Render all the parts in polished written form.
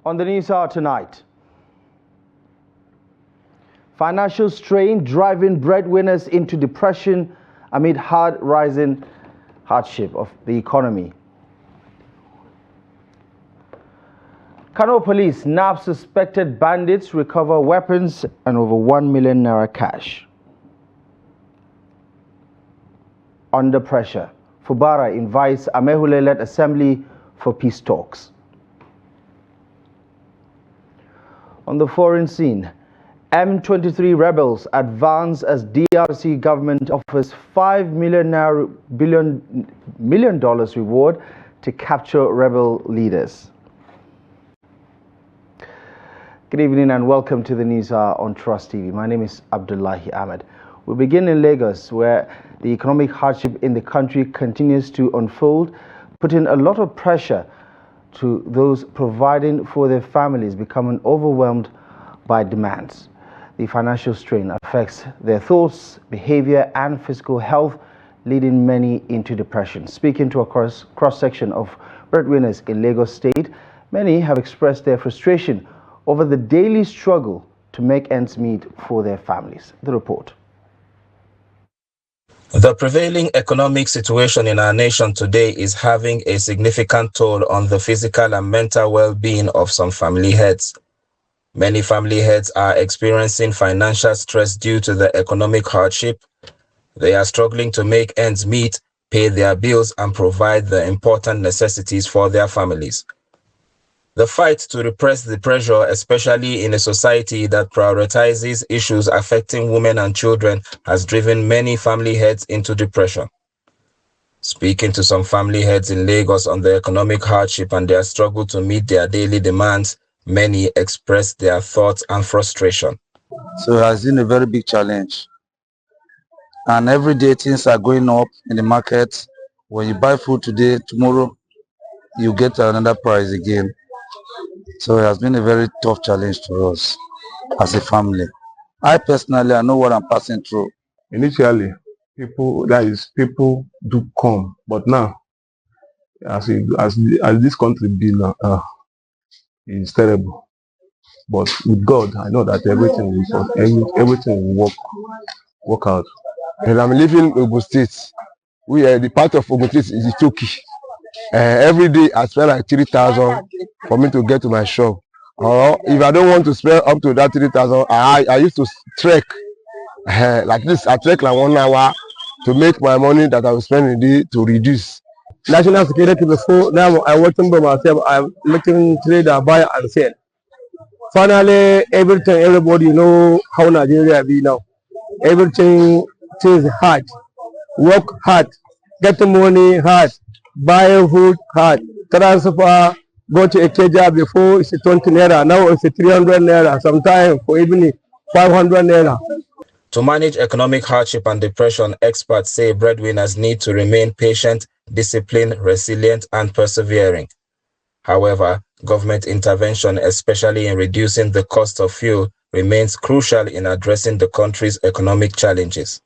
On the news hour tonight, financial strain driving breadwinners into depression amid rising hardship of the economy. Kano police nab suspected bandits, recover weapons and over 1 million naira cash. Under pressure, Fubara invites Amehule-led assembly for peace talks. On the foreign scene, M23 rebels advance as DRC government offers $5 million reward to capture rebel leaders. Good evening and welcome to the news hour on Trust TV. My name is Abdullahi Ahmed. We begin in Lagos, where the economic hardship in the country continues to unfold, putting a lot of pressure to those providing for their families, becoming overwhelmed by demands. The financial strain affects their thoughts, behavior and physical health, leading many into depression. Speaking to a cross-section of breadwinners in Lagos State, many have expressed their frustration over the daily struggle to make ends meet for their families. The report. The prevailing economic situation in our nation today is having a significant toll on the physical and mental well-being of some family heads. Many family heads are experiencing financial stress due to the economic hardship. They are struggling to make ends meet, pay their bills, and provide the important necessities for their families. The fight to repress the pressure, especially in a society that prioritizes issues affecting women and children, has driven many family heads into depression. Speaking to some family heads in Lagos on the economic hardship and their struggle to meet their daily demands, many expressed their thoughts and frustration. So it has been a very big challenge. And every day things are going up in the market. When you buy food today, tomorrow you get another price again. So it has been a very tough challenge to us as a family. I personally, I know what I'm passing through. Initially, people do come, but now, as this country be now, is terrible. But with God, I know that everything will work out. And I'm living in Ogun State. The part of Ogun State is Itoki. Every day I spend like 3,000 for me to get to my shop. Or if I don't want to spend up to that 3,000, I used to trek like this. I trek like 1 hour to make my money that I will spend in the day to reduce. National security before now I working by myself. I'm making trade, buy and sell. Finally, everybody know how Nigeria be now. Everything is hard. Work hard, get the money hard, buy food hard, transfer, go to a job before it's 20 naira, now it's 300 naira, sometimes for evening 500 naira. To manage economic hardship and depression, experts say breadwinners need to remain patient, disciplined, resilient, and persevering. However, government intervention, especially in reducing the cost of fuel, remains crucial in addressing the country's economic challenges.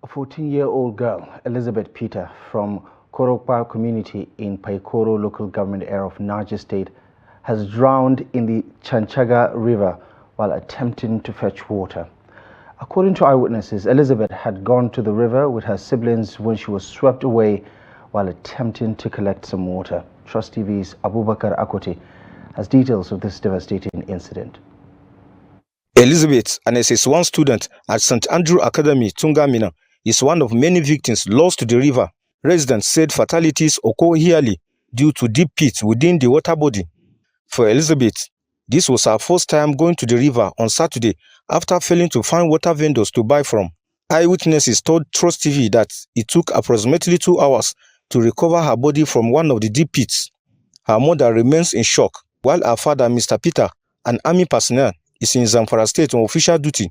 A 14-year-old girl, Elizabeth Peter, from Korokpa community in Paikoro local government area of Niger State, has drowned in the Chanchaga River while attempting to fetch water. According to eyewitnesses, Elizabeth had gone to the river with her siblings when she was swept away while attempting to collect some water. Trust TV's Abubakar Akote has details of this devastating incident. Elizabeth, an SS1 student at St. Andrew Academy, Tungamina, is one of many victims lost to the river. Residents said fatalities occur yearly due to deep pits within the water body. For Elizabeth, this was her first time going to the river on Saturday after failing to find water vendors to buy from. Eyewitnesses told Trust TV that it took approximately 2 hours to recover her body from one of the deep pits. Her mother remains in shock, while her father, Mr. Peter, an army personnel, is in Zamfara State on official duty.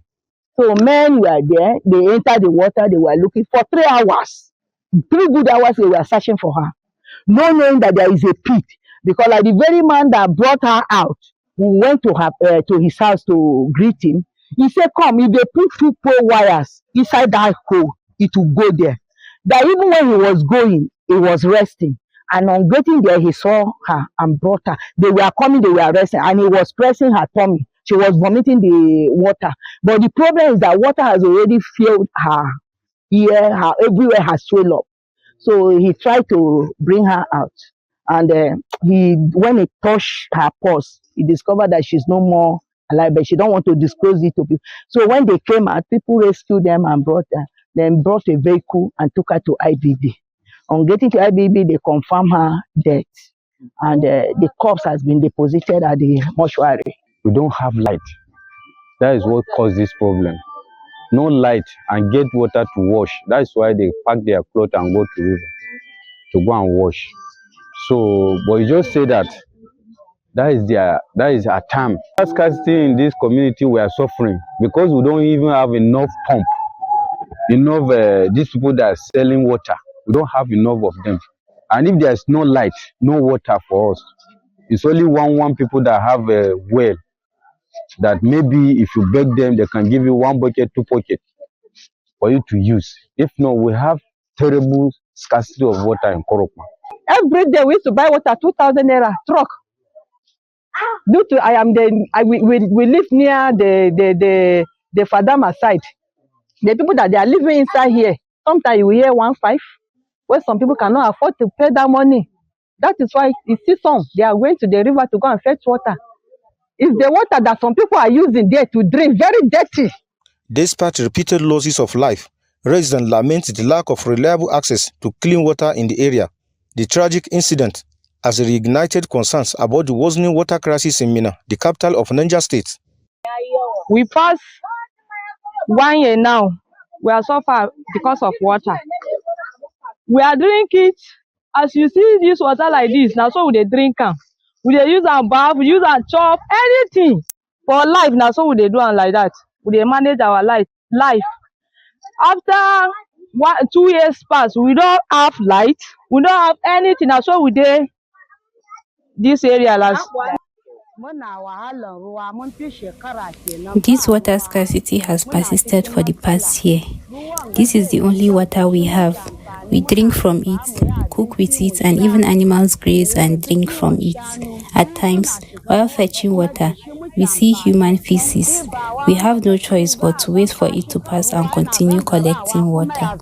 So men were there, they entered the water, they were looking for 3 hours. 3 good hours they were searching for her. Not knowing that there is a pit, because like the very man that brought her out, who went to his house to greet him, he said, come, if they put 2 pole wires inside that hole, it will go there. That even when he was going, he was resting. And on getting there, he saw her and brought her. They were coming, they were arresting, and he was pressing her tummy. She was vomiting the water. But the problem is that water has already filled her ear, her everywhere has swelled up. So he tried to bring her out. And when he touched her pulse, he discovered that she's no more alive, but she don't want to disclose it to people. So when they came out, people rescued them and brought a vehicle and took her to IBB. On getting to IBB, they confirmed her death, and the corpse has been deposited at the mortuary. We don't have light. That is what caused this problem. No light and get water to wash. That's why they pack their clothes and go to river to go and wash. So, but you just say that is our time. Scarcity in this community, we are suffering because we don't even have enough pump, enough these people that are selling water. We don't have enough of them. And if there's no light, no water for us, it's only one people that have a well that maybe if you beg them, they can give you 1 bucket, 2 buckets for you to use. If not, we have terrible scarcity of water in Korokma. Every day we used to buy water 2,000 naira truck. Due to we live near the Fadama side. The people that they are living inside here, sometimes you hear 1.5, where some people cannot afford to pay that money. That is why you see some, they are going to the river to go and fetch water. It's the water that some people are using there to drink, very dirty. Despite repeated losses of life, residents lament the lack of reliable access to clean water in the area. The tragic incident has reignited concerns about the worsening water crisis in Minna, the capital of Niger State. We passed 1 year now. We are suffering because of water. We are drinking it. As you see this water like this, now so we drink them. We use our bath, we use our chop, anything for life. Now so we do them like that. We manage our life. After 2 years pass, we don't have light. We don't have anything. Now so we do this area last. This water scarcity has persisted for the past year. This is the only water we have. We drink from it, cook with it, and even animals graze and drink from it. At times, while fetching water, we see human feces. We have no choice but to wait for it to pass and continue collecting water.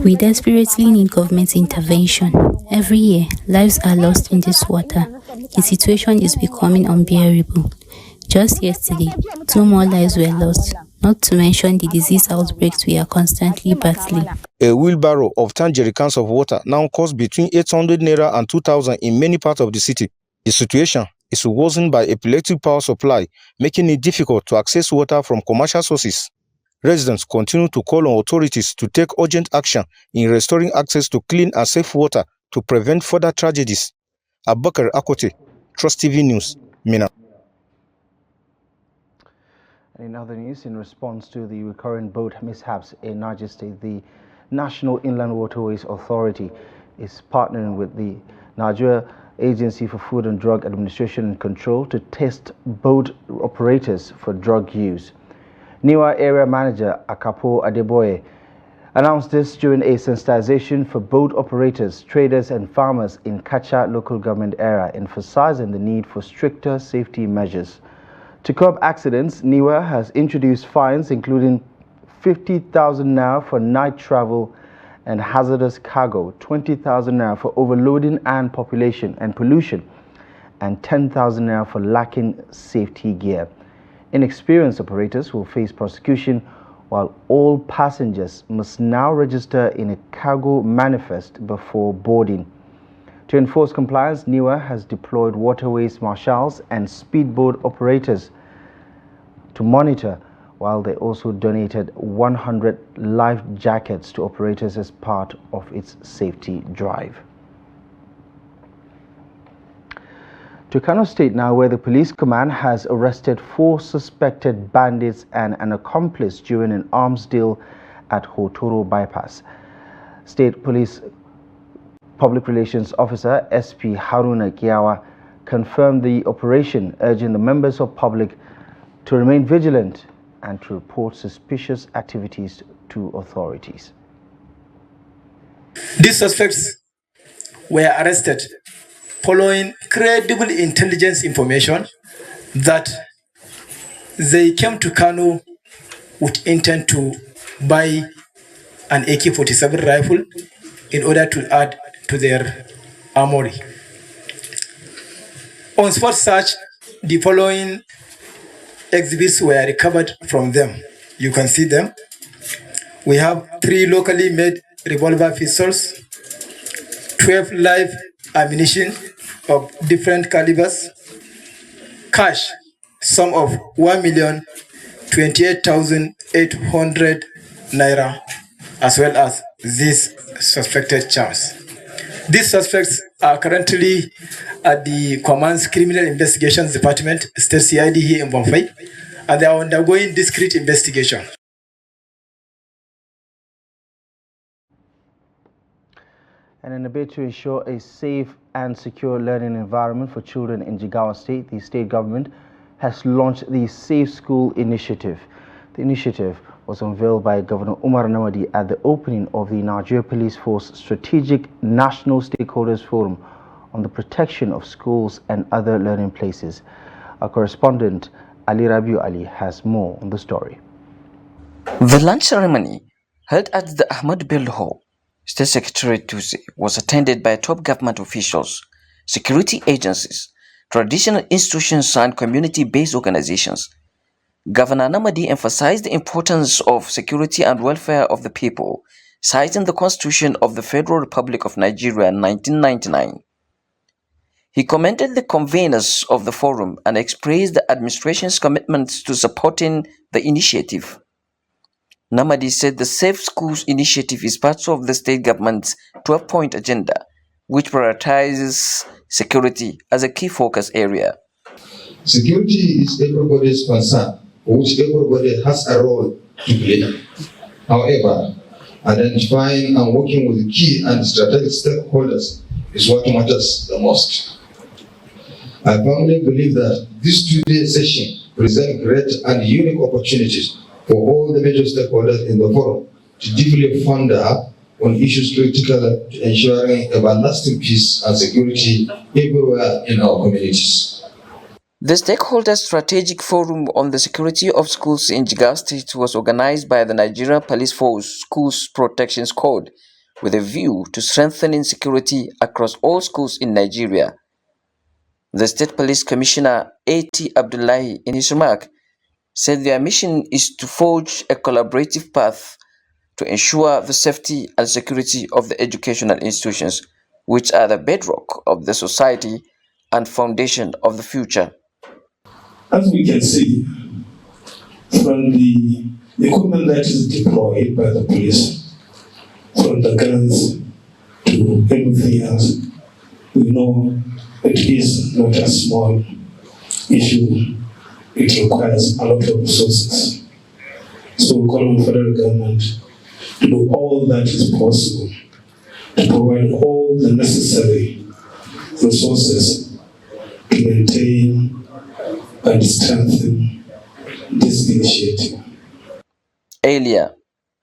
We desperately need government intervention. Every year, lives are lost in this water. The situation is becoming unbearable. Just yesterday, 2 more lives were lost, not to mention the disease outbreaks we are constantly battling. A wheelbarrow of 10 jerrycans of water now costs between 800 naira and 2,000 in many parts of the city. The situation is worsened by epileptic power supply, making it difficult to access water from commercial sources. Residents continue to call on authorities to take urgent action in restoring access to clean and safe water to prevent further tragedies. Abubakar Akote, Trust TV News, Minna. In other news, in response to the recurrent boat mishaps in Niger State, the National Inland Waterways Authority is partnering with the Nigeria Agency for Food and Drug Administration and Control to test boat operators for drug use. NIWA Area Manager Akapo Adeboye announced this during a sensitization for boat operators, traders and farmers in Kacha local government area, emphasizing the need for stricter safety measures. To curb accidents, NIWA has introduced fines including 50,000 naira for night travel and hazardous cargo, 20,000 naira for overloading and population and pollution, and 10,000 naira for lacking safety gear. Inexperienced operators will face prosecution, while all passengers must now register in a cargo manifest before boarding. To enforce compliance, NIWA has deployed waterways marshals and speedboat operators to monitor, while they also donated 100 life jackets to operators as part of its safety drive. To Kano State now, where the police command has arrested 4 suspected bandits and an accomplice during an arms deal at Hotoro Bypass. State Police Public Relations Officer SP Haruna Kiawa confirmed the operation, urging the members of public to remain vigilant and to report suspicious activities to authorities. These suspects were arrested following credible intelligence information that they came to Kano with intent to buy an AK-47 rifle in order to add to their armory. On spot search, the following exhibits were recovered from them. You can see them. We have 3 locally made revolver pistols, 12 live ammunition of different calibers, cash, sum of 1,028,800 naira, as well as these suspected charms. These suspects are currently at the Command's Criminal Investigations Department, State CID here in Bonfai, and they are undergoing discrete investigation. And in a bid to ensure a safe and secure learning environment for children in Jigawa State, the state government has launched the Safe School Initiative. The initiative was unveiled by Governor Umar Namadi at the opening of the Nigeria Police Force Strategic National Stakeholders Forum on the protection of schools and other learning places. Our correspondent Ali Rabiu Ali has more on the story. The launch ceremony, held at the Ahmad Bello Hall, State Secretariat Tuesday, was attended by top government officials, security agencies, traditional institutions and community-based organizations. Governor Namadi emphasized the importance of security and welfare of the people, citing the Constitution of the Federal Republic of Nigeria in 1999. He commended the conveners of the forum and expressed the administration's commitment to supporting the initiative. Namadi said the Safe Schools initiative is part of the state government's 12-point agenda, which prioritizes security as a key focus area. Security is everybody's concern, for which everybody has a role to play. However, identifying and working with key and strategic stakeholders is what matters the most. I firmly believe that this two-day session presents great and unique opportunities for all the major stakeholders in the forum to deeply ponder on issues critical to ensuring everlasting peace and security everywhere in our communities. The Stakeholder Strategic Forum on the Security of Schools in Jigawa State was organized by the Nigerian Police Force Schools Protection Squad with a view to strengthening security across all schools in Nigeria. The State Police Commissioner A.T. Abdullahi, in his remark, said their mission is to forge a collaborative path to ensure the safety and security of the educational institutions, which are the bedrock of the society and foundation of the future. As we can see from the equipment that is deployed by the police, from the guns to everything else, we know it is not a small issue. It requires a lot of resources. So we call on the federal government to do all that is possible to provide all the necessary resources to maintain and strengthen this initiative. Earlier,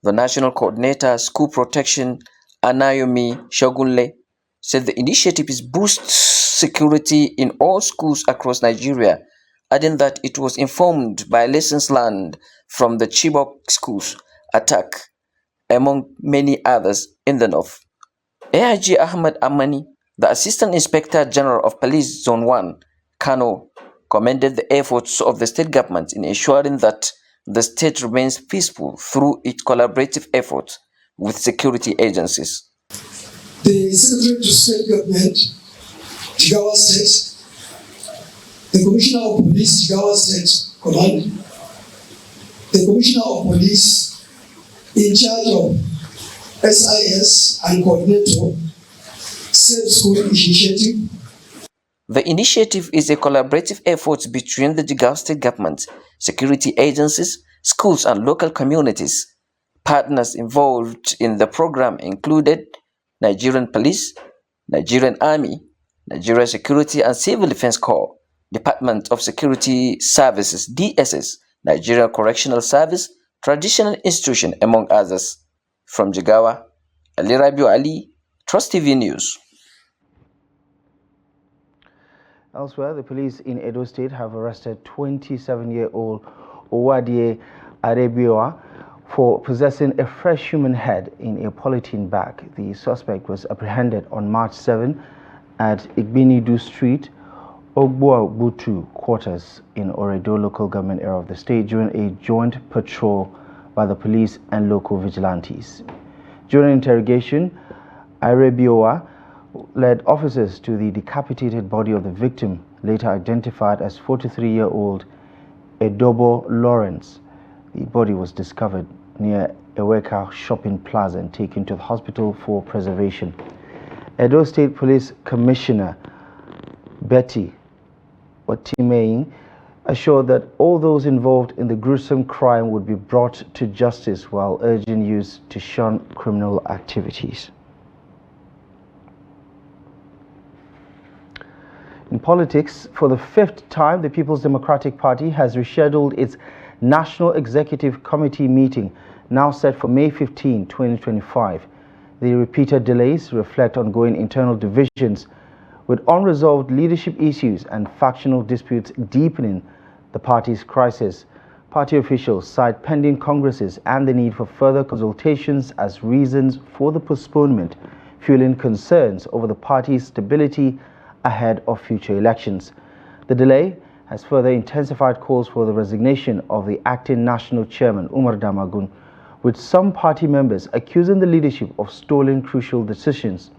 the National Coordinator School Protection, Anayomi Shogunle, said the initiative is boost security in all schools across Nigeria, adding that it was informed by lessons learned from the Chibok schools attack, among many others in the north. AIG Ahmad Amani, the Assistant Inspector General of Police Zone 1, Kano, commended the efforts of the state government in ensuring that the state remains peaceful through its collaborative efforts with security agencies. The Secretary to State Government, Jigawa State, the Commissioner of Police, Jigawa State Command, the Commissioner of Police in charge of SIS and Coordinator, Safe School Initiative. The initiative is a collaborative effort between the Jigawa State Government, security agencies, schools and local communities. Partners involved in the program included Nigerian Police, Nigerian Army, Nigeria Security and Civil Defense Corps, Department of Security Services, DSS, Nigeria Correctional Service, Traditional Institution, among others. From Jigawa, Ali Rabiu Ali, Trust TV News. Elsewhere, the police in Edo State have arrested 27-year-old Owadie Arebioa for possessing a fresh human head in a polythene bag. The suspect was apprehended on March 7 at Igbinidu Street, Ogboabutu quarters in Oredo local government area of the state during a joint patrol by the police and local vigilantes. During interrogation, Arebioa led officers to the decapitated body of the victim, later identified as 43-year-old Edobo Lawrence. The body was discovered near Eweka Shopping Plaza and taken to the hospital for preservation. Edo State Police Commissioner Betty Otimeyin assured that all those involved in the gruesome crime would be brought to justice while urging youth to shun criminal activities. In politics, for the 5th time, the People's Democratic Party has rescheduled its National Executive Committee meeting, now set for May 15, 2025. The repeated delays reflect ongoing internal divisions, with unresolved leadership issues and factional disputes deepening the party's crisis. Party officials cite pending congresses and the need for further consultations as reasons for the postponement, fueling concerns over the party's stability ahead of future elections. The delay has further intensified calls for the resignation of the acting national chairman, Umar Damagun, with some party members accusing the leadership of stalling crucial decisions.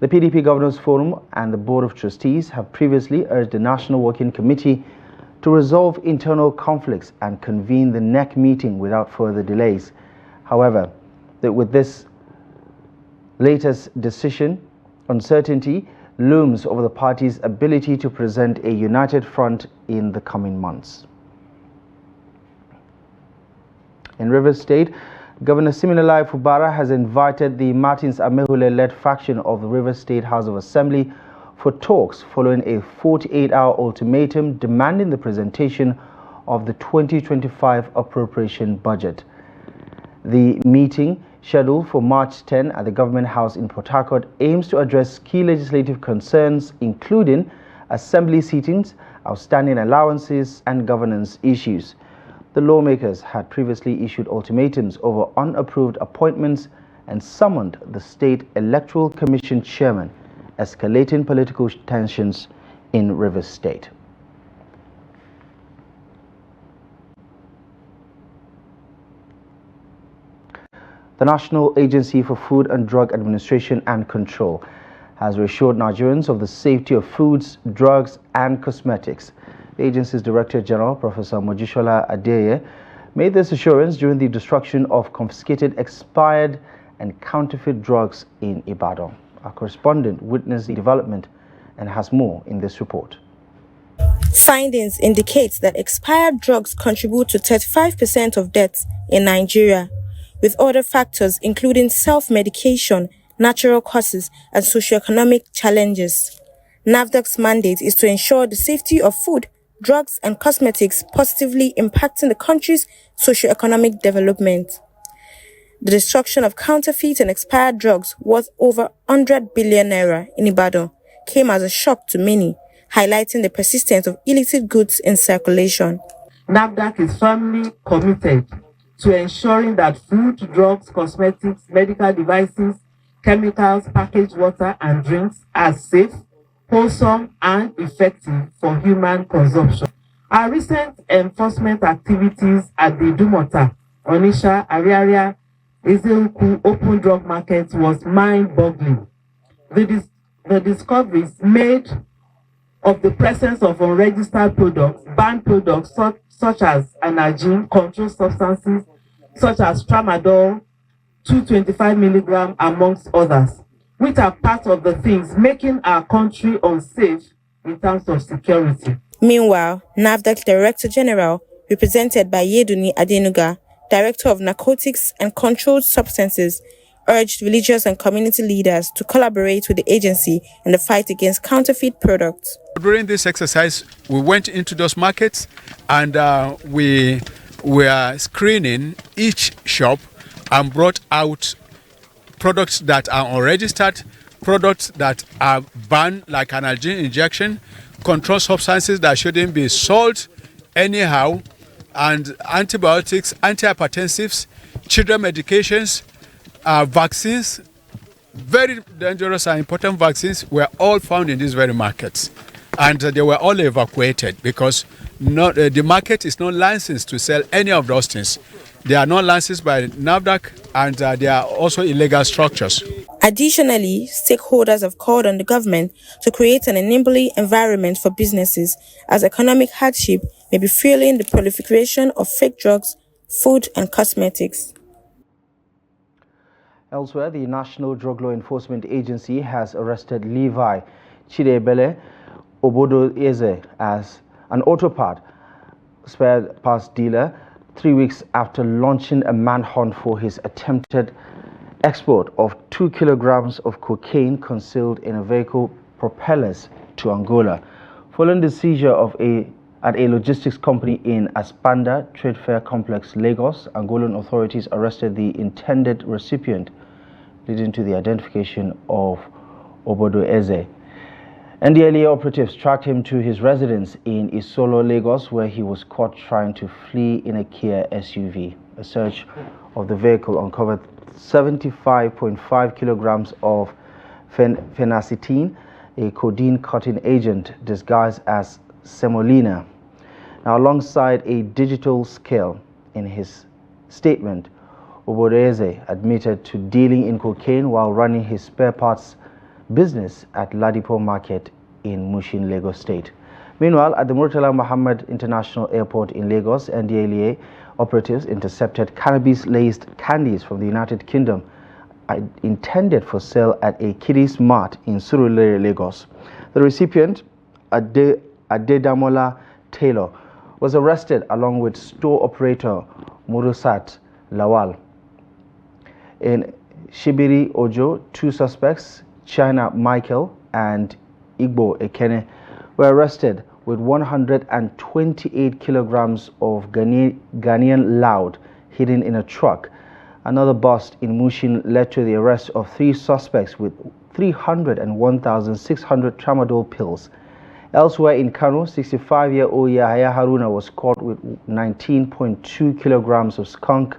The PDP Governors Forum and the Board of Trustees have previously urged the National Working Committee to resolve internal conflicts and convene the NEC meeting without further delays. However, with this latest decision, uncertainty looms over the party's ability to present a united front in the coming months. In Rivers State, Governor Siminalayi Fubara has invited the Martins Amehule-led faction of the Rivers State House of Assembly for talks following a 48-hour ultimatum demanding the presentation of the 2025 appropriation budget. The meeting, scheduled for March 10 at the Government House in Port Harcourt, aims to address key legislative concerns including assembly seatings, outstanding allowances and governance issues. The lawmakers had previously issued ultimatums over unapproved appointments and summoned the State Electoral Commission chairman, escalating political tensions in Rivers State. The National Agency for Food and Drug Administration and Control has reassured Nigerians of the safety of foods, drugs and cosmetics. The agency's Director General, Professor Mojishola Adeye, made this assurance during the destruction of confiscated expired and counterfeit drugs in Ibadan. Our correspondent witnessed the development and has more in this report. Findings indicate that expired drugs contribute to 35% of deaths in Nigeria, with other factors including self-medication, natural causes, and socioeconomic challenges. NAFDAC's mandate is to ensure the safety of food, drugs, and cosmetics positively impacting the country's socioeconomic development. The destruction of counterfeit and expired drugs worth over 100 billion naira in Ibadan came as a shock to many, highlighting the persistence of illicit goods in circulation. NAFDAC is firmly committed to ensuring that food, drugs, cosmetics, medical devices, chemicals, packaged water, and drinks are safe, wholesome, and effective for human consumption. Our recent enforcement activities at the Dumota, Onisha, Ariaria, Ezeoku open drug markets was mind-boggling. The discoveries made of the presence of unregistered products, banned products such as N.a.b, controlled substances such as tramadol, 225 milligram, amongst others, which are part of the things making our country unsafe in terms of security. Meanwhile, NAFDAC Director General, represented by Yeduni Adenuga, Director of Narcotics and Controlled Substances, urged religious and community leaders to collaborate with the agency in the fight against counterfeit products. During this exercise, we went into those markets and we were screening each shop and brought out products that are unregistered, products that are banned like analgesic injection, controlled substances that shouldn't be sold anyhow, and antibiotics, antihypertensives, children medications, vaccines, very dangerous and important vaccines were all found in these very markets. And they were all evacuated because the market is not licensed to sell any of those things. They are not licensed by NABDAC, and they are also illegal structures. Additionally, stakeholders have called on the government to create an enabling environment for businesses, as economic hardship may be fueling the proliferation of fake drugs, food and cosmetics. Elsewhere, the National Drug Law Enforcement Agency has arrested Levi Chidebele Obodoeze as an auto part spare parts dealer 3 weeks after launching a manhunt for his attempted export of 2 kilograms of cocaine concealed in a vehicle propellers to Angola. Following the seizure at a logistics company in Aspanda Trade Fair Complex, Lagos, Angolan authorities arrested the intended recipient, leading to the identification of Obodoeze. NDLEA operatives tracked him to his residence in Isolo, Lagos, where he was caught trying to flee in a Kia SUV. A search of the vehicle uncovered 75.5 kilograms of phenacetine, a codeine-cutting agent disguised as semolina. Now, alongside a digital scale. In his statement, Obodoeze admitted to dealing in cocaine while running his spare parts business at Ladipo Market in Mushin, Lagos State. Meanwhile, at the Murtala Muhammad International Airport in Lagos, NDLEA operatives intercepted cannabis-laced candies from the United Kingdom intended for sale at a kiddies mart in Surulere, Lagos. The recipient, Adedamola Taylor, was arrested along with store operator Murusat Lawal. In Shibiri Ojo, 2 suspects, China Michael and Igbo Ekene, were arrested with 128 kilograms of Ghanaian loud hidden in a truck. Another bust in Mushin led to the arrest of 3 suspects with 301,600 tramadol pills. Elsewhere in Kano, 65-year-old Yahya Haruna was caught with 19.2 kilograms of skunk,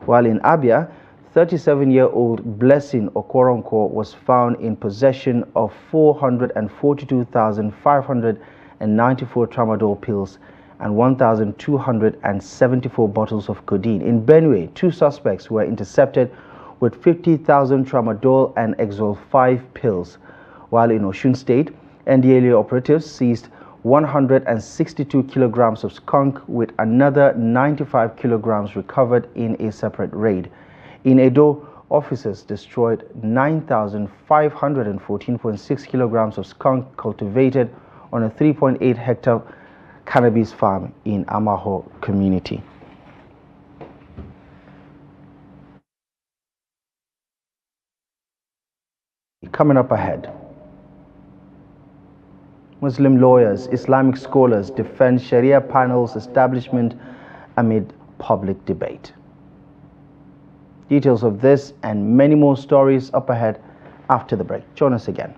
while in Abia, 37-year-old Blessing Okoronko was found in possession of 442,594 tramadol pills and 1,274 bottles of codeine. In Benue, 2 suspects were intercepted with 50,000 tramadol and Exol 5 pills, while in Osun State, NDLEA operatives seized 162 kilograms of skunk with another 95 kilograms recovered in a separate raid. In Edo, officers destroyed 9,514.6 kilograms of skunk cultivated on a 3.8 hectare cannabis farm in Amaho community. Coming up ahead, Muslim lawyers, Islamic scholars defend Sharia panel's establishment amid public debate. Details of this and many more stories up ahead after the break. Join us again.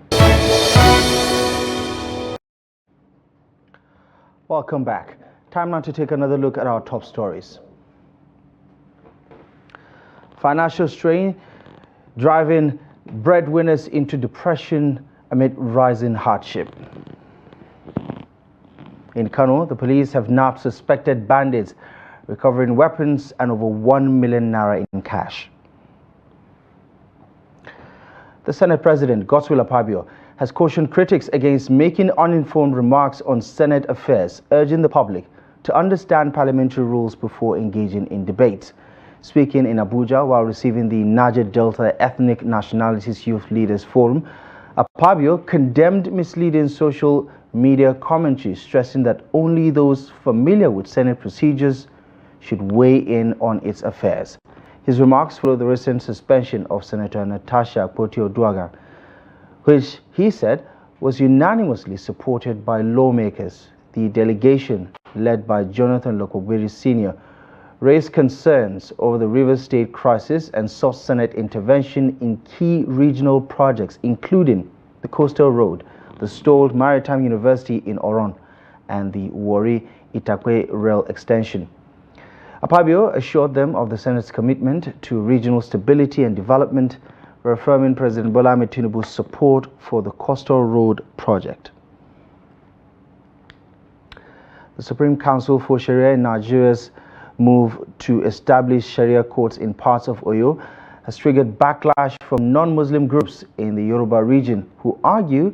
Welcome back. Time now to take another look at our top stories. Financial strain driving breadwinners into depression amid rising hardship. In Kano, the police have nabbed suspected bandits, recovering weapons and over 1 million naira in cash. The Senate President, Godswill Akpabio, has cautioned critics against making uninformed remarks on Senate affairs, urging the public to understand parliamentary rules before engaging in debates. Speaking in Abuja while receiving the Niger Delta Ethnic Nationalities Youth Leaders Forum, Akpabio condemned misleading social media commentary, stressing that only those familiar with Senate procedures should weigh in on its affairs. His remarks follow the recent suspension of Senator Natasha Akpoti-Oduaghan, which he said was unanimously supported by lawmakers. The delegation, led by Jonathan Lokogberi Sr., raised concerns over the Rivers State crisis and sought Senate intervention in key regional projects, including the Coastal Road, the stalled Maritime University in Oron, and the Warri-Itakwe rail extension. Akpabio assured them of the Senate's commitment to regional stability and development, reaffirming President Bola Ahmed Tinubu's support for the Coastal Road project. The Supreme Council for Sharia in Nigeria's move to establish Sharia courts in parts of Oyo has triggered backlash from non-Muslim groups in the Yoruba region who argue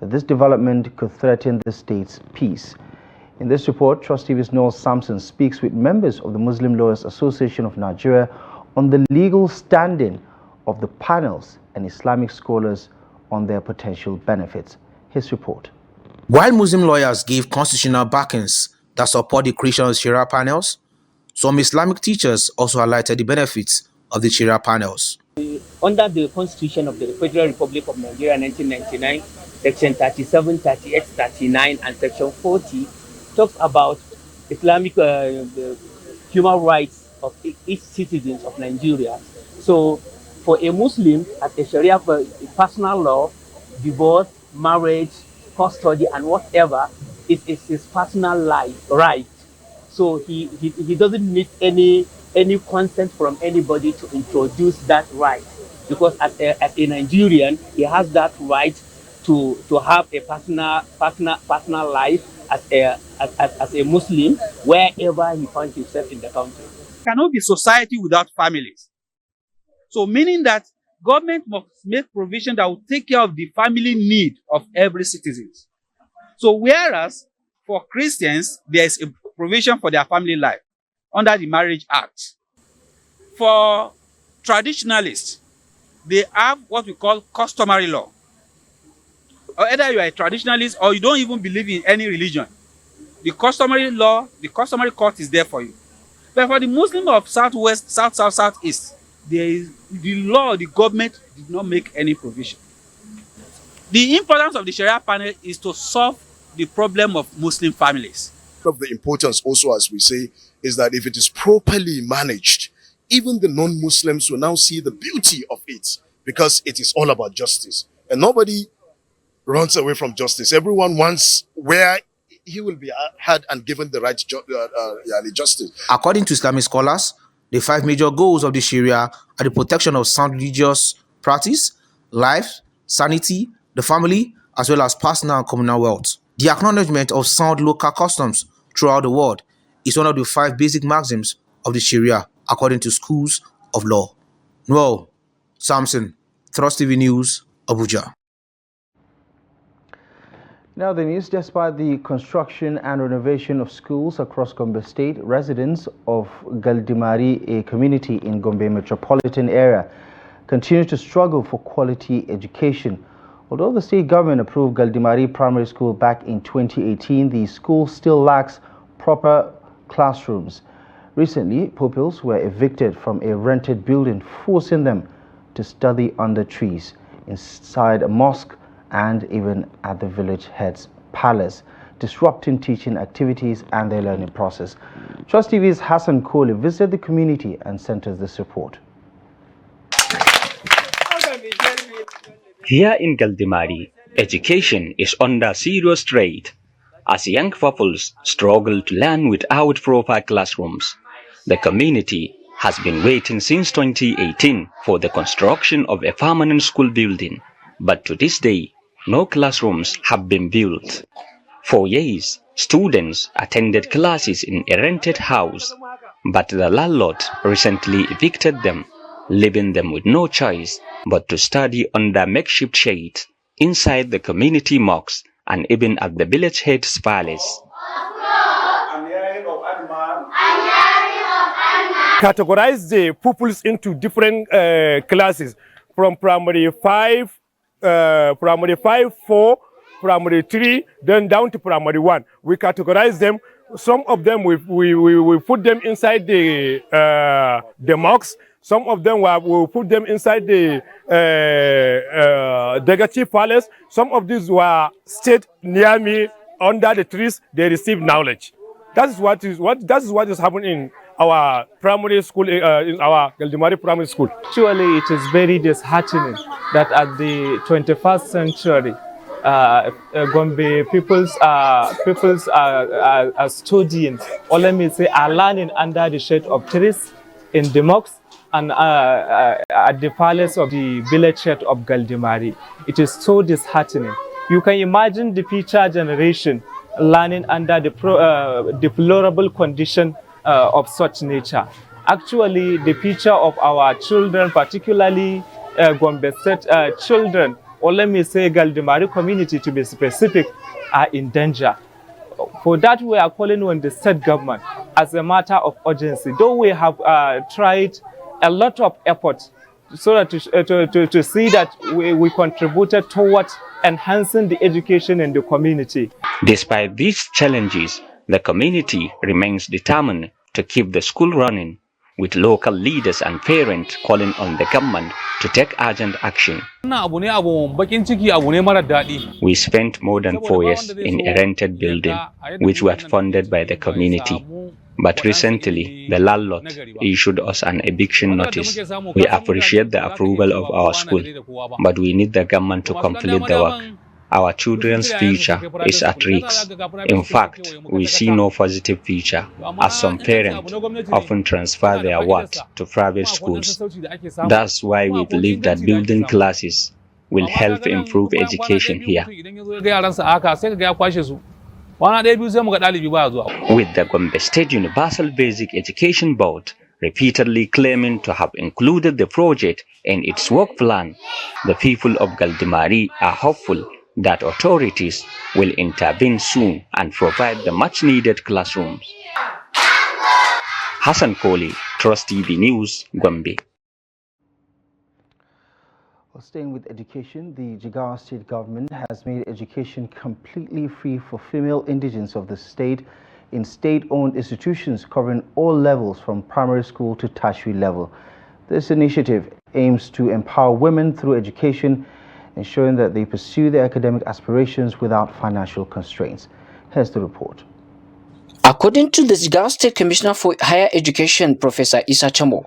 that this development could threaten the state's peace. In this report, Trust TV's Noel Sampson speaks with members of the Muslim Lawyers Association of Nigeria on the legal standing of the panels and Islamic scholars on their potential benefits. His report. While Muslim lawyers give constitutional backings that support the creation of Sharia panels, some Islamic teachers also highlighted the benefits of the Sharia panels. Under the Constitution of the Federal Republic of Nigeria 1999, Section 37, 38, 39, and Section 40 talks about Islamic human rights of each citizen of Nigeria. So, for a Muslim, as a Sharia personal law, divorce, marriage, custody, and whatever is his personal right. So he doesn't need any consent from anybody to introduce that right, because as a Nigerian, he has that right to have a personal life as a Muslim wherever he finds himself in the country. Cannot be society without families. So meaning that government must make provision that will take care of the family need of every citizen. So whereas for Christians, there is a provision for their family life under the Marriage Act. For traditionalists, they have what we call customary law. Or either you are a traditionalist or you don't even believe in any religion. The customary law, the customary court is there for you. But for the Muslim of Southwest, Southeast, the law, the government did not make any provision. The importance of the Sharia panel is to solve the problem of Muslim families. Of the importance also, as we say, is that if it is properly managed, even the non-Muslims will now see the beauty of it, because it is all about justice. And nobody runs away from justice. Everyone wants where he will be had and given the right justice. According to Islamic scholars, the 5 major goals of the Sharia are the protection of sound religious practice, life, sanity, the family, as well as personal and communal wealth. The acknowledgement of sound local customs throughout the world is one of the 5 basic maxims of the Sharia, according to schools of law. Noel Sampson, Trust TV News, Abuja. Now the news: despite the construction and renovation of schools across Gombe State, residents of Galdimari, a community in Gombe metropolitan area, continue to struggle for quality education. Although the state government approved Galdimari Primary School back in 2018, the school still lacks proper classrooms. Recently, pupils were evicted from a rented building, forcing them to study under trees, inside a mosque, and even at the village head's palace, disrupting teaching activities and their learning process. Trust TV's Hassan Kohli visited the community and sent us this report. Here in Galdimari, education is under serious threat as young pupils struggle to learn without proper classrooms. The community has been waiting since 2018 for the construction of a permanent school building, but to this day, no classrooms have been built. For years, students attended classes in a rented house, but the landlord recently evicted them, leaving them with no choice but to study under makeshift shades inside the community mosques and even at the village head's palace. Categorize the pupils into different classes from primary 5, 4, primary 3, then down to primary 1. We categorize them. Some of them we put them inside the mosques. Some of them we put them inside the Degachi Palace. Some of these were stayed near me under the trees. They received knowledge. That is what is happening in our primary school, in our Galdimari primary school. Actually, it is very disheartening that at the 21st century, Gombe peoples are studying, or let me say, are learning under the shade of trees in the mosques and at the palace of the village head of Galdimari. It is so disheartening. You can imagine the future generation learning under the deplorable condition of such nature. Actually, the future of our children, particularly Gombe State children, or let me say Galdimari community to be specific, are in danger. For that, we are calling on the state government as a matter of urgency. Though we have tried a lot of effort so that to see that we contributed towards enhancing the education in the community. Despite these challenges, the community remains determined to keep the school running, with local leaders and parents calling on the government to take urgent action. We spent more than 4 years in a rented building, which was funded by the community. But recently, the landlord issued us an eviction notice. We appreciate the approval of our school, but we need the government to complete the work. Our children's future is at risk. In fact, we see no positive future, as some parents often transfer their work to private schools. That's why we believe that building classes will help improve education here. With the Gombe State Universal Basic Education Board repeatedly claiming to have included the project in its work plan, the people of Galdimari are hopeful that authorities will intervene soon and provide the much-needed classrooms. Hassan Koli, Trust TV News, Gombe. Well, staying with education, the Jigawa state government has made education completely free for female indigents of the state in state-owned institutions covering all levels from primary school to tertiary level. This initiative aims to empower women through education, ensuring that they pursue their academic aspirations without financial constraints. Here's the report. According to the Jigawa State Commissioner for Higher Education, Professor Isa Chamo,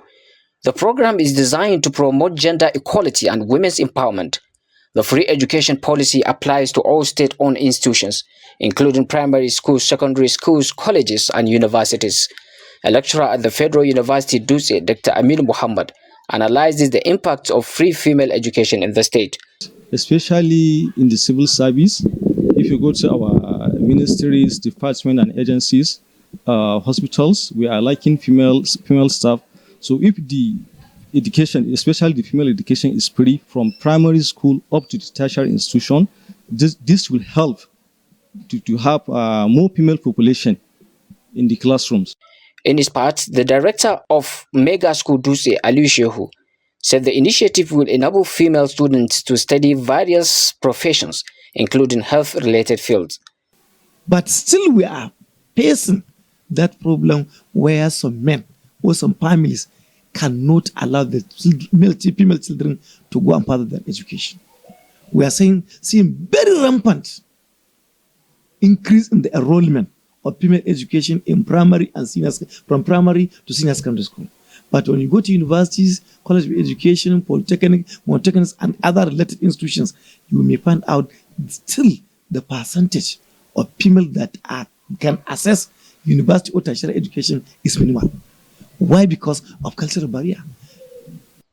the program is designed to promote gender equality and women's empowerment. The free education policy applies to all state-owned institutions, including primary schools, secondary schools, colleges, and universities. A lecturer at the Federal University Dutse, Dr. Amin Muhammad, analyzes the impact of free female education in the state. Especially in the civil service, if you go to our ministries, departments, and agencies, hospitals, we are lacking female staff. So if the education, especially the female education, is free from primary school up to the tertiary institution, this will help to have more female population in the classrooms. In his part, the director of Mega School Dutse, Aliu Shehu, said the initiative will enable female students to study various professions, including health-related fields. But still we are facing that problem where some men or some families cannot allow the female children to go and further their education. We are seeing very rampant increase in the enrollment of female education in primary and senior, from primary to senior secondary school. But when you go to universities, college of education, polytechnics, and other related institutions, you may find out still the percentage of people that can access university or tertiary education is minimal. Why? Because of cultural barrier.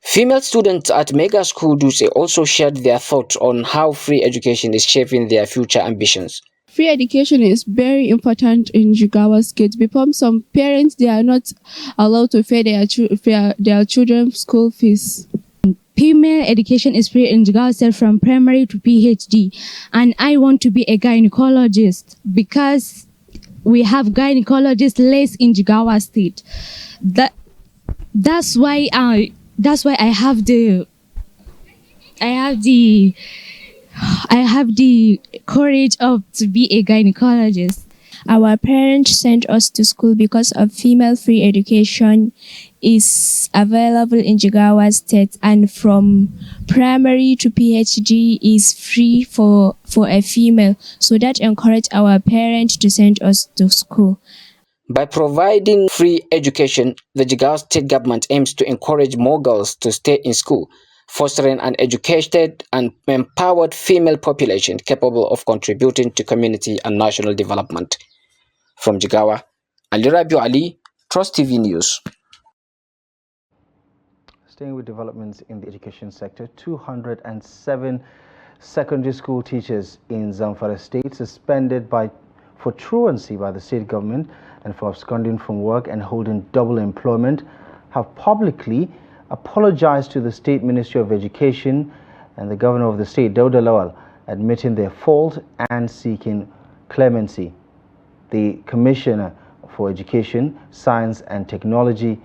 Female students at Mega School Dutse also shared their thoughts on how free education is shaping their future ambitions. Free education is very important in Jigawa State because some parents, they are not allowed to pay their children's school fees. Female education is free in Jigawa State from primary to PhD, and I want to be a gynecologist because we have gynecologists less in Jigawa State. That's why I have the courage to be a gynecologist. Our parents sent us to school because of female free education is available in Jigawa State, and from primary to PhD is free for a female. So that encouraged our parents to send us to school. By providing free education, the Jigawa state government aims to encourage more girls to stay in school, fostering an educated and empowered female population capable of contributing to community and national development. From Jigawa, Ali Rabiu Ali, Trust TV News. Staying with developments in the education sector, 207 secondary school teachers in Zamfara State suspended for truancy by the state government and for absconding from work and holding double employment have publicly apologized to the State Ministry of Education and the Governor of the state, Dauda Lawal, admitting their fault and seeking clemency. The Commissioner for Education, Science and Technology,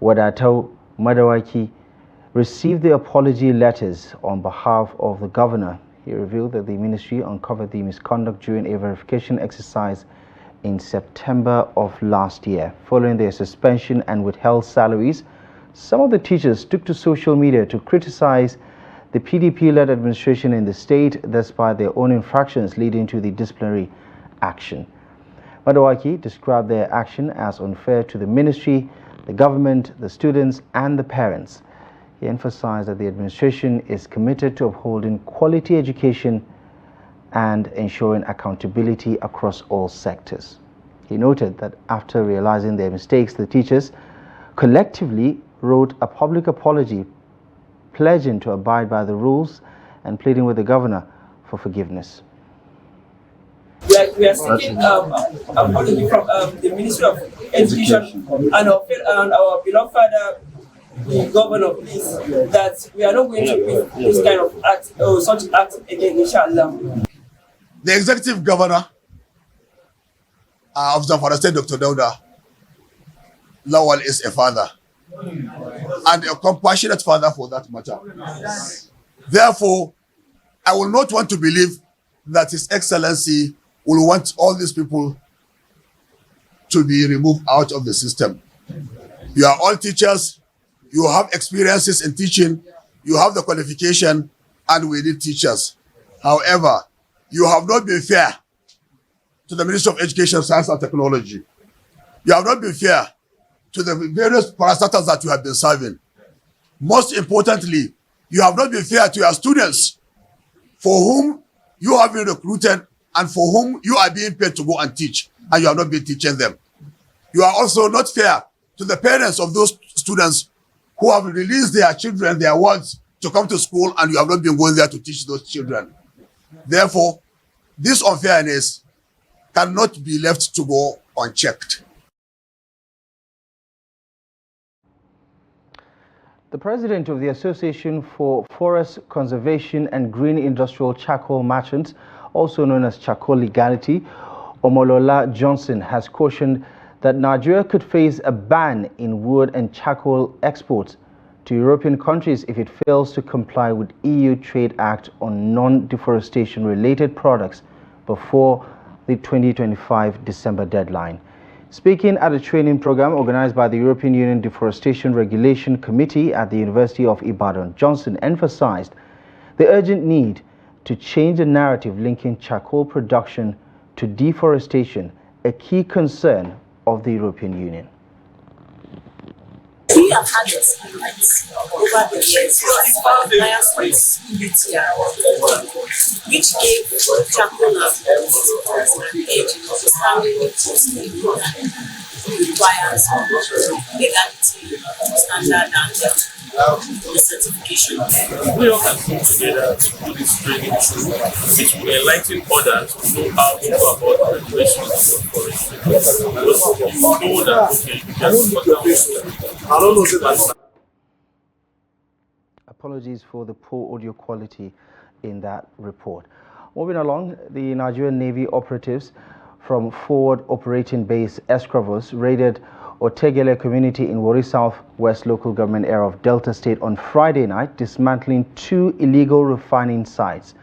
Wadato Madawaki, received the apology letters on behalf of the Governor. He revealed that the ministry uncovered the misconduct during a verification exercise in September of last year. Following their suspension and withheld salaries, some of the teachers took to social media to criticize the PDP-led administration in the state, despite their own infractions leading to the disciplinary action. Madawaki described their action as unfair to the ministry, the government, the students, and the parents. He emphasized that the administration is committed to upholding quality education and ensuring accountability across all sectors. He noted that after realizing their mistakes, the teachers collectively wrote a public apology, pledging to abide by the rules and pleading with the governor for forgiveness. We are seeking apology from the Ministry of Education and our beloved father, the governor, please, that we are not going to make this kind of act or such act again, inshallah. The executive governor of Zamfara State, Dr. Dauda Lawal, is a father and a compassionate father for that matter. Therefore, I will not want to believe that His Excellency will want all these people to be removed out of the system. You are all teachers, you have experiences in teaching, you have the qualification, and we need teachers. However, you have not been fair to the Ministry of Education, Science and Technology. You have not been fair to the various parastatals that you have been serving. Most importantly, you have not been fair to your students for whom you have been recruited and for whom you are being paid to go and teach, and you have not been teaching them. You are also not fair to the parents of those students who have released their children, their wards, to come to school, and you have not been going there to teach those children. Therefore, this unfairness cannot be left to go unchecked. The president of the Association for Forest Conservation and Green Industrial Charcoal Merchants, also known as Charcoal Legality, Omolola Johnson, has cautioned that Nigeria could face a ban in wood and charcoal exports to European countries if it fails to comply with EU Trade Act on non-deforestation related products before the 2025 December deadline. Speaking at a training program organized by the European Union Deforestation Regulation Committee at the University of Ibadan, Johnson emphasized the urgent need to change the narrative linking charcoal production to deforestation, a key concern of the European Union. We have had experience over the years with bias which gave charcoal and edge standing requires legality, standard, and the certification. We all have come together to do this training, which will enlighten others to know how to go about regulations of forestry. Because you know that, okay, you can cut down. Apologies for the poor audio quality in that report. Moving along, the Nigerian Navy operatives from Forward Operating Base Escravos raided Otegele community in Warri Southwest local government area of Delta State on Friday night, dismantling 2 illegal refining sites.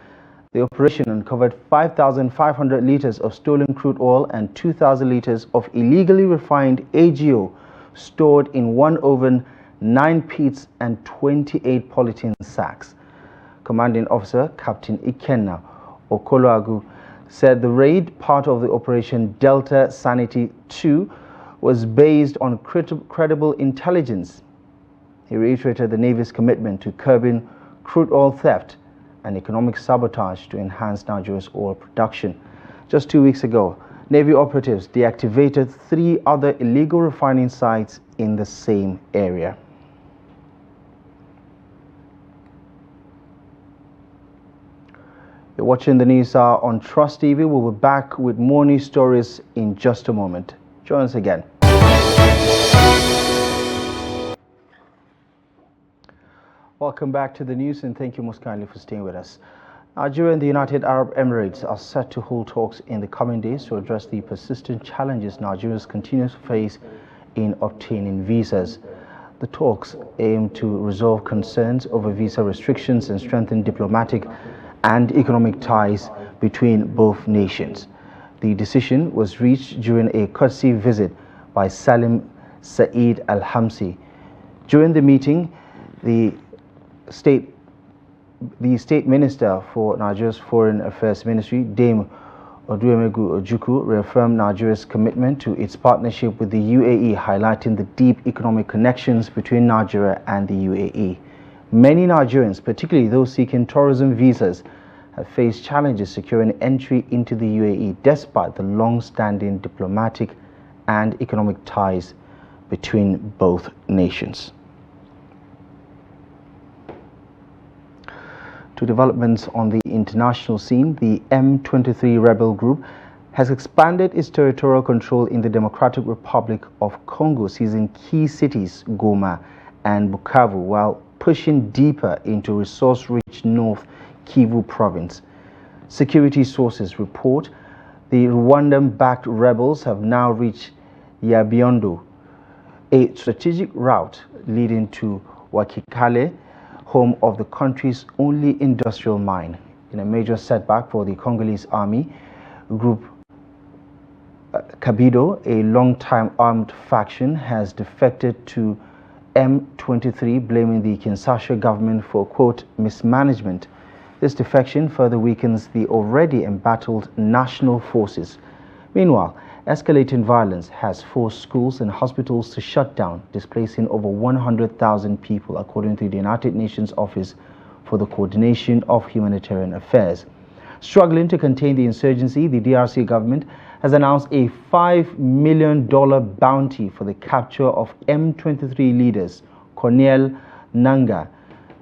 The operation uncovered 5,500 liters of stolen crude oil and 2,000 liters of illegally refined AGO stored in 1 oven, 9 pits and 28 polythene sacks. Commanding Officer Captain Ikenna Okoloagu said the raid, part of the Operation Delta Sanity 2, was based on credible intelligence. He reiterated the Navy's commitment to curbing crude oil theft and economic sabotage to enhance Nigeria's oil production. Just 2 weeks ago, Navy operatives deactivated 3 other illegal refining sites in the same area. You're watching the news hour on Trust TV. We'll be back with more news stories in just a moment. Join us again. Welcome back to the news, and thank you most kindly for staying with us. Nigeria and the United Arab Emirates are set to hold talks in the coming days to address the persistent challenges Nigerians continue to face in obtaining visas. The talks aim to resolve concerns over visa restrictions and strengthen diplomatic and economic ties between both nations. The decision was reached during a courtesy visit by Salim Saeed Al-Hamsi. During the meeting, the State Minister for Nigeria's Foreign Affairs Ministry, Dame Oduemegu Ojukwu, reaffirmed Nigeria's commitment to its partnership with the UAE, highlighting the deep economic connections between Nigeria and the UAE. Many Nigerians, particularly those seeking tourism visas, have faced challenges securing entry into the UAE despite the long-standing diplomatic and economic ties between both nations. To developments on the international scene, the M23 rebel group has expanded its territorial control in the Democratic Republic of Congo, seizing key cities Goma and Bukavu, while pushing deeper into resource-rich North Kivu province. Security sources report the Rwandan-backed rebels have now reached Yabiondo, a strategic route leading to Wakikale, home of the country's only industrial mine. In a major setback for the Congolese army, Group Kabido, a long-time armed faction, has defected to M23, blaming the Kinshasa government for, quote, mismanagement. This defection further weakens the already embattled national forces. Meanwhile, escalating violence has forced schools and hospitals to shut down, displacing over 100,000 people, according to the United Nations Office for the Coordination of Humanitarian Affairs. Struggling to contain the insurgency, the DRC government has announced a $5 million bounty for the capture of M23 leaders Cornel Nanga,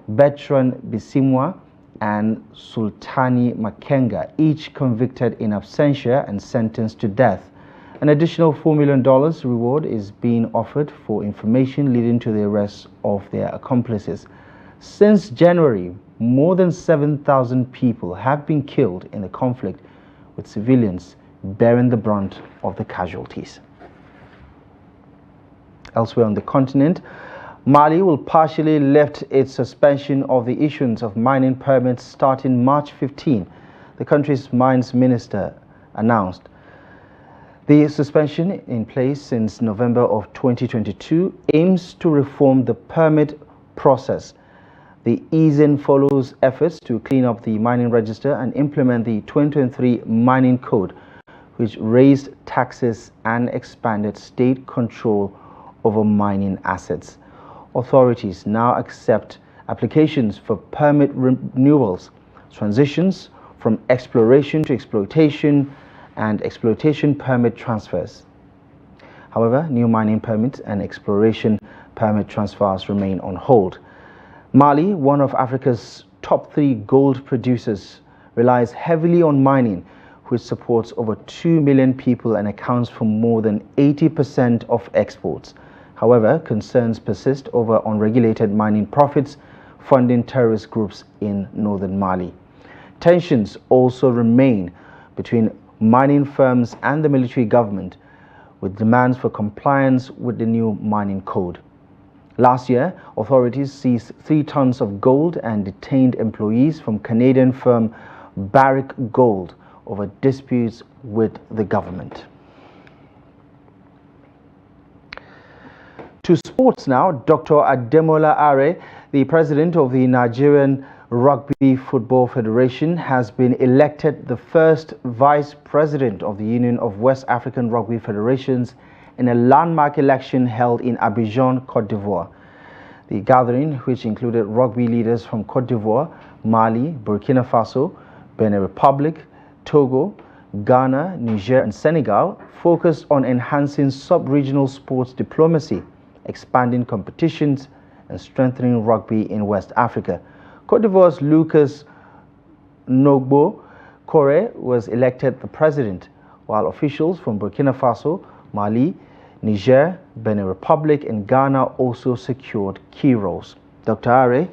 Bertrand Bisimwa, and Sultani Makenga, each convicted in absentia and sentenced to death. An additional $4 million reward is being offered for information leading to the arrest of their accomplices. Since January, more than 7,000 people have been killed in the conflict, with civilians bearing the brunt of the casualties. Elsewhere on the continent, Mali will partially lift its suspension of the issuance of mining permits starting March 15, the country's mines minister announced. The suspension, in place since November of 2022, aims to reform the permit process. The easing follows efforts to clean up the mining register and implement the 2023 mining code, which raised taxes and expanded state control over mining assets. Authorities now accept applications for permit renewals, transitions from exploration to exploitation, and exploitation permit transfers. However, new mining permits and exploration permit transfers remain on hold. Mali, one of Africa's top 3 gold producers, relies heavily on mining, which supports over 2 million people and accounts for more than 80% of exports. However, concerns persist over unregulated mining profits funding terrorist groups in northern Mali. Tensions also remain between mining firms and the military government, with demands for compliance with the new mining code. Last year, authorities seized 3 tons of gold and detained employees from Canadian firm Barrick Gold over disputes with the government. To sports now. Dr. Ademola Are, the president of the Nigerian Rugby Football Federation has been elected the first vice president of the Union of West African Rugby Federations in a landmark election held in Abidjan, Côte d'Ivoire. The gathering, which included rugby leaders from Côte d'Ivoire, Mali, Burkina Faso, Benin Republic, Togo, Ghana, Niger and Senegal, focused on enhancing sub-regional sports diplomacy, expanding competitions and strengthening rugby in West Africa. Côte d'Ivoire's Lucas Nogbo Kore was elected the president, while officials from Burkina Faso, Mali, Niger, Benin Republic and Ghana also secured key roles. Dr. Are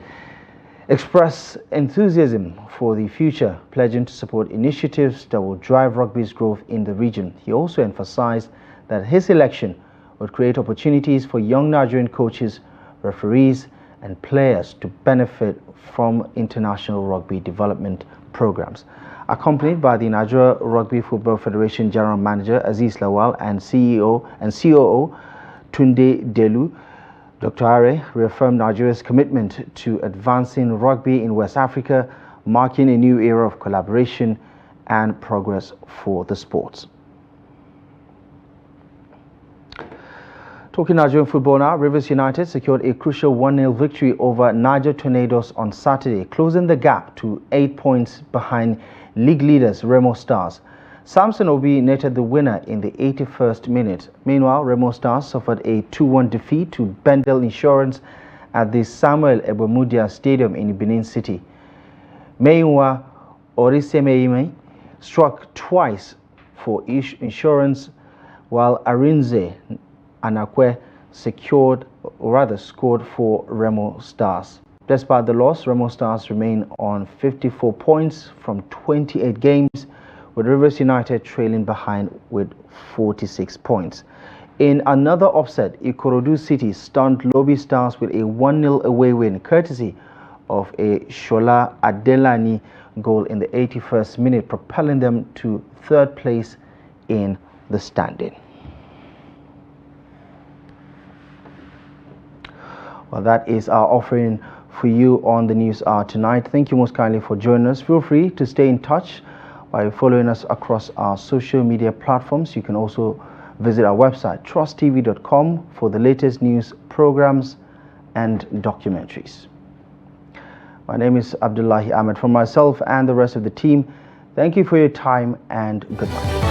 expressed enthusiasm for the future, pledging to support initiatives that will drive rugby's growth in the region. He also emphasized that his election would create opportunities for young Nigerian coaches, referees and players to benefit from international rugby development programs. Accompanied by the Nigeria Rugby Football Federation General Manager Aziz Lawal and CEO and COO Tunde Delu, Dr. Are reaffirmed Nigeria's commitment to advancing rugby in West Africa, marking a new era of collaboration and progress for the sports. Talking Nigerian football now, Rivers United secured a crucial 1-0 victory over Niger Tornadoes on Saturday, closing the gap to 8 points behind league leaders Remo Stars. Samson Obi netted the winner in the 81st minute. Meanwhile, Remo Stars suffered a 2-1 defeat to Bendel Insurance at the Samuel Ebomudia Stadium in Benin City. Meiwa Orisemeime struck twice for Insurance, while Arinze Anakwe scored for Remo Stars. Despite the loss, Remo Stars remain on 54 points from 28 games, with Rivers United trailing behind with 46 points. In another upset, Ikorodu City stunned Lobi Stars with a 1-0 away win, courtesy of a Shola Adelani goal in the 81st minute, propelling them to third place in the standing. Well, that is our offering for you on the News Hour tonight. Thank you most kindly for joining us. Feel free to stay in touch by following us across our social media platforms. You can also visit our website, trusttv.com, for the latest news, programs and documentaries. My name is Abdullahi Ahmed. From myself and the rest of the team, thank you for your time and good night.